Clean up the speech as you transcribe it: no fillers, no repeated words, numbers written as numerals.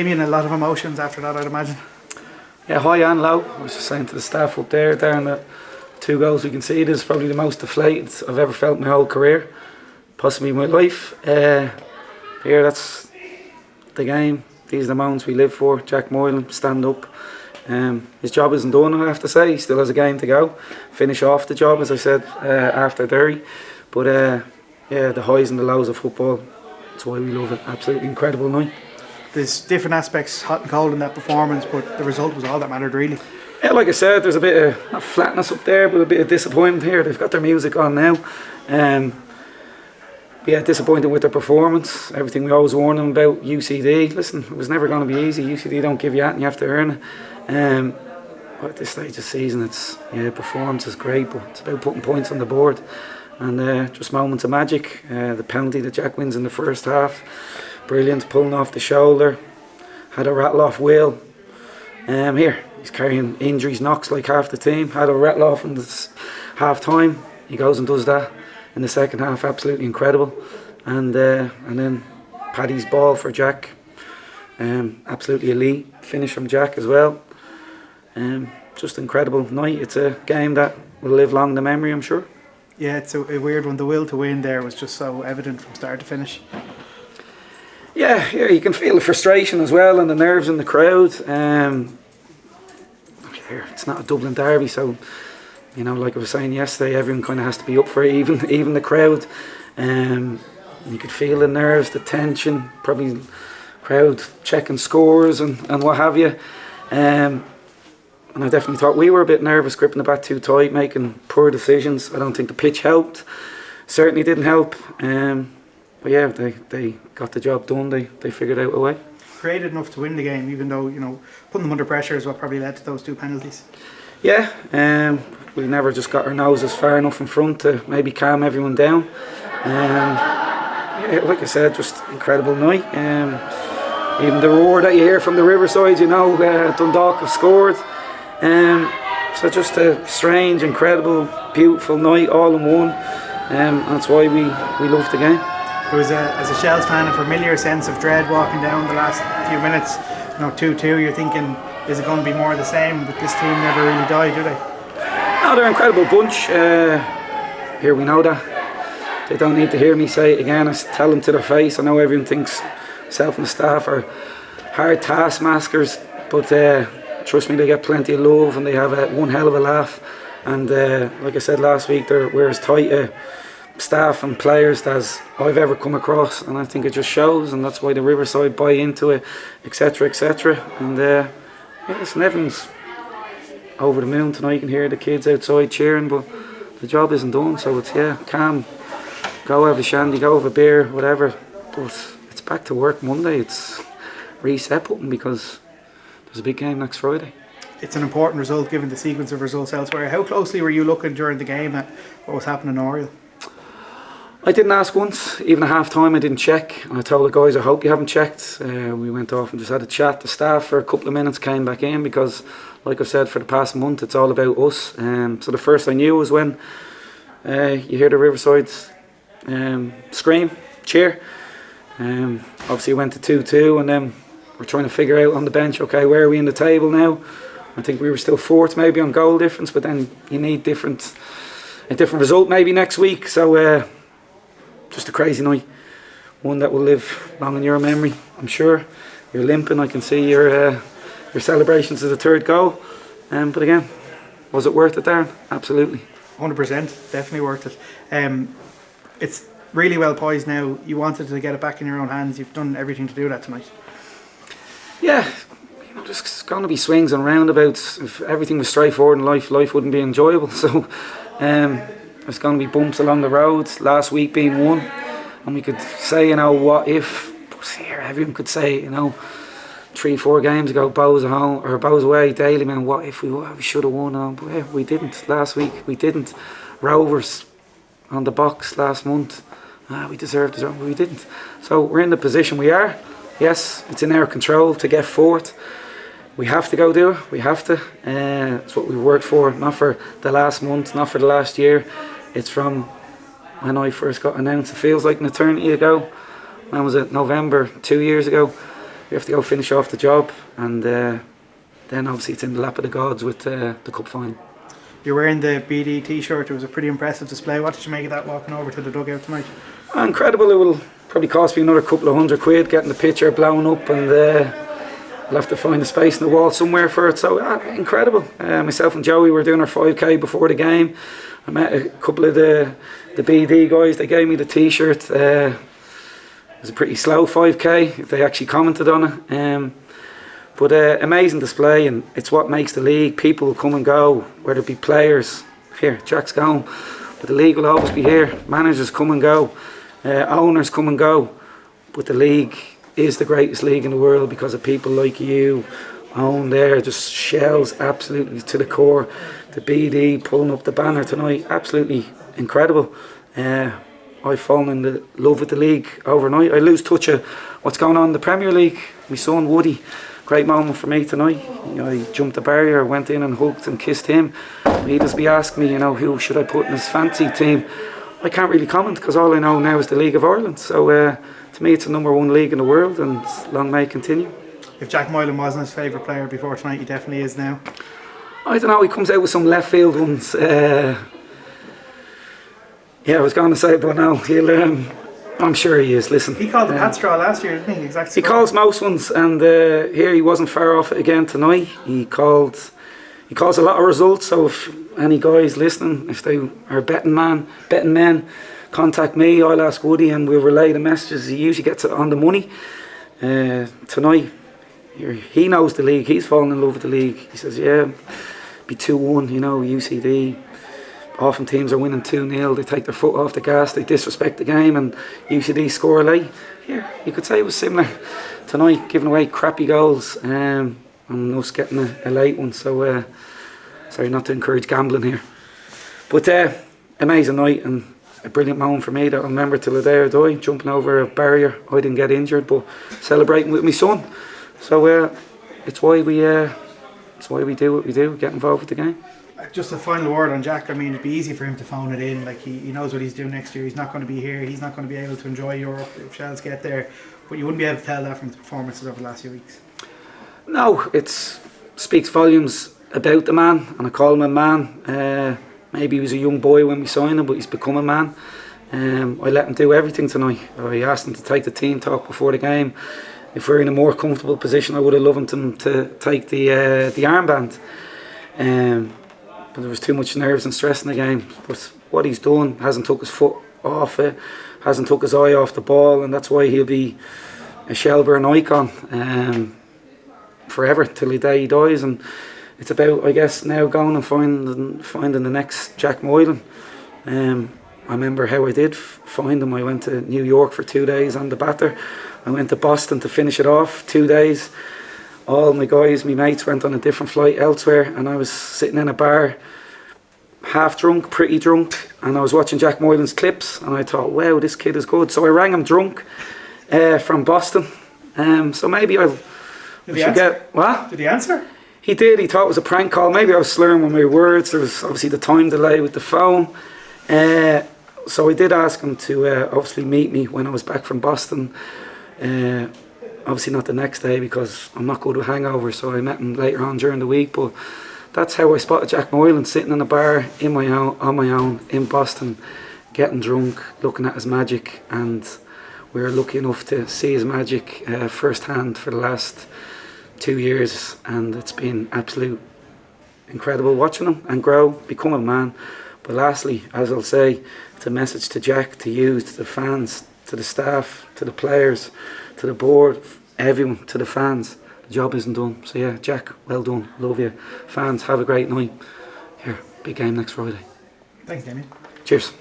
Damien, a lot of emotions after that, I'd imagine. Yeah, high and low. I was just saying to the staff up there, Darren, that 2 goals we conceded is probably the most deflated I've ever felt in my whole career, possibly my life. Here, that's the game. These are the moments we live for. Jack Moylan, stand up. His job isn't done, I have to say. He still has a game to go. Finish off the job, as I said, after Derry. But yeah, the highs and the lows of football, that's why we love it. Absolutely incredible night. There's different aspects, hot and cold, in that performance, but the result was all that mattered, really. Yeah, like I said, there's a bit of not flatness up there, but a bit of disappointment here. They've got their music on now. Yeah, disappointed with their performance. Everything we always warn them about UCD. Listen, it was never going to be easy. UCD don't give you that, and you have to earn it. But at this stage of the season, performance is great, but it's about putting points on the board. And just moments of magic. The penalty that Jack wins in the first half, brilliant, pulling off the shoulder. Had a rattle off Will. Here, he's carrying injuries, knocks like half the team. Had a rattle off in the half time. He goes and does that in the second half, absolutely incredible. And then Paddy's ball for Jack, absolutely elite finish from Jack as well. Just incredible night. It's a game that will live long in the memory, I'm sure. Yeah, it's a weird one. The will to win there was just so evident from start to finish. Yeah, you can feel the frustration as well and the nerves in the crowd. It's not a Dublin derby, so like I was saying yesterday, everyone kind of has to be up for it, even the crowd. You could feel the nerves, the tension, probably crowd checking scores and what have you. And I definitely thought we were a bit nervous, gripping the bat too tight, making poor decisions. I don't think the pitch helped. Certainly didn't help. But yeah, they got the job done. They figured out a way. Created enough to win the game, even though putting them under pressure is what probably led to those 2 penalties. Yeah, we never just got our noses far enough in front to maybe calm everyone down. Yeah, like I said, just incredible night. Even the roar that you hear from the Riverside, Dundalk have scored. So just a strange, incredible, beautiful night all in one. That's why we love the game. There was, as a Shels fan, a familiar sense of dread walking down the last few minutes. 2-2, you're thinking, is it going to be more of the same? But this team never really died, do they? No, they're an incredible bunch. Here we know that. They don't need to hear me say it again. I tell them to their face. I know everyone thinks myself and the staff are hard taskmasters, but trust me, they get plenty of love and they have one hell of a laugh. And like I said last week, we're as tight a staff and players as I've ever come across, and I think it just shows, and that's why the Riverside buy into it, etc, etc. And listen, everyone's over the moon tonight. You can hear the kids outside cheering, but the job isn't done, so it's calm, go have a shandy, go have a beer, whatever, but it's back to work Monday. It's reset button because there's a big game next Friday. It's an important result given the sequence of results elsewhere. How closely were you looking during the game at what was happening in Oriel? I didn't ask once, even at half time I didn't check, and I told the guys I hope you haven't checked. We went off and just had a chat, the staff for a couple of minutes, came back in because like I've said for the past month, it's all about us. So the first I knew was when you hear the Riverside scream, cheer. Obviously went to 2-2, and then we're trying to figure out on the bench, okay, where are we in the table now? I think we were still 4th maybe on goal difference, but then you need a different result maybe next week. So just a crazy night, one that will live long in your memory, I'm sure. You're limping, I can see your celebrations of the 3rd goal. But again, was it worth it, Darren? Absolutely. 100%, definitely worth it. It's really well poised now. You wanted to get it back in your own hands. You've done everything to do that tonight. Yeah, there's going to be swings and roundabouts. If everything was straightforward in life wouldn't be enjoyable. So there's going to be bumps along the road, last week being one, and we could say, what if, but here everyone could say, 3-4 games ago, Bowes at home or Bowes away, Daily, man, what if we should have won, but yeah, we didn't last week, we didn't. Rovers on the box last month, we deserved it, but we didn't. So we're in the position we are. Yes, it's in our control to get 4th. We have to go do it. We have to. It's what we've worked for, not for the last month, not for the last year. It's from when I first got announced. It feels like an eternity ago. When was it? November 2 years ago. we have to go finish off the job, and then obviously it's in the lap of the gods with the cup final. You're wearing the BD t-shirt. It was a pretty impressive display. What did you make of that walking over to the dugout tonight? Incredible. It will probably cost me another couple of £100 getting the picture blown up, and I'll have to find a space in the wall somewhere for it. So incredible. Myself and Joey were doing our 5k before the game. I met a couple of the BD guys. They gave me the t-shirt. It was a pretty slow 5k. They actually commented on it. But amazing display, and it's what makes the league. People will come and go, whether it be players. Here, Jack's gone, but the league will always be here. Managers come and go, owners come and go, but the league is the greatest league in the world because of people like you on there. Just Shels absolutely to the core. The BD pulling up the banner tonight, absolutely incredible. I've fallen in love with the league overnight. I lose touch of what's going on in the Premier League. My son Woody, great moment for me tonight. I jumped the barrier, went in and hugged and kissed him. He'd just be asking me, who should I put in his fantasy team. I can't really comment because all I know now is the League of Ireland. So to me it's the #1 league in the world, and long may it continue. If Jack Moylan wasn't his favourite player before tonight, he definitely is now. I don't know, he comes out with some left field ones. Yeah, I was going to say, but no, I'm sure he is. Listen, he called the Pat straw last year, didn't he? Exactly. He calls most ones, and here he wasn't far off it again tonight. He calls a lot of results. So if any guys listening, if they are betting men, contact me. I'll ask Woody, and we'll relay the messages. He usually gets it on the money. Tonight, he knows the league. He's fallen in love with the league. He says, "Yeah, be 2-1. UCD." Often teams are winning 2-0, they take their foot off the gas, they disrespect the game, and UCD score late. Here, you could say it was similar tonight, giving away crappy goals and us getting a late one. So, sorry not to encourage gambling here. But amazing night, and a brilliant moment for me that I'll remember till the day I die, jumping over a barrier. I didn't get injured, but celebrating with my son. So it's why we do what we do, get involved with the game. Just a final word on Jack. I mean, it'd be easy for him to phone it in. Like he knows what he's doing next year. He's not going to be here. He's not going to be able to enjoy Europe if Shels get there. But you wouldn't be able to tell that from the performances over the last few weeks. No, it speaks volumes about the man, and I call him a man. Maybe he was a young boy when we signed him, but he's become a man. I let him do everything tonight. I asked him to take the team talk before the game. If we're in a more comfortable position, I would have loved him to take the armband. But there was too much nerves and stress in the game. But what he's done, hasn't took his foot off it, hasn't took his eye off the ball, and that's why he'll be a Shelbourne icon forever till the day he dies. And it's about, I guess, now going and finding the next Jack Moylan. I remember how I did find him. I went to New York for 2 days on the batter. I went to Boston to finish it off, 2 days. All my guys, my mates went on a different flight elsewhere, and I was sitting in a bar, half drunk, pretty drunk, and I was watching Jack Moylan's clips, and I thought, wow, this kid is good. So I rang him drunk from Boston. So maybe I should get... What? Did he answer? He did. He thought it was a prank call. Maybe I was slurring with my words. There was obviously the time delay with the phone. So I did ask him to obviously meet me when I was back from Boston. Obviously not the next day because I'm not good with hangovers, so I met him later on during the week. But that's how I spotted Jack Moylan, sitting in a bar on my own in Boston, getting drunk, looking at his magic, and we were lucky enough to see his magic firsthand for the last 2 years, and it's been absolute incredible watching him and grow, become a man. But lastly, as I'll say, it's a message to Jack, to you, to the fans, to the staff, to the players, to the board, everyone, to the fans. The job isn't done. So yeah, Jack, well done. Love you. Fans, have a great night. Here, big game next Friday. Thanks, Damien. Cheers.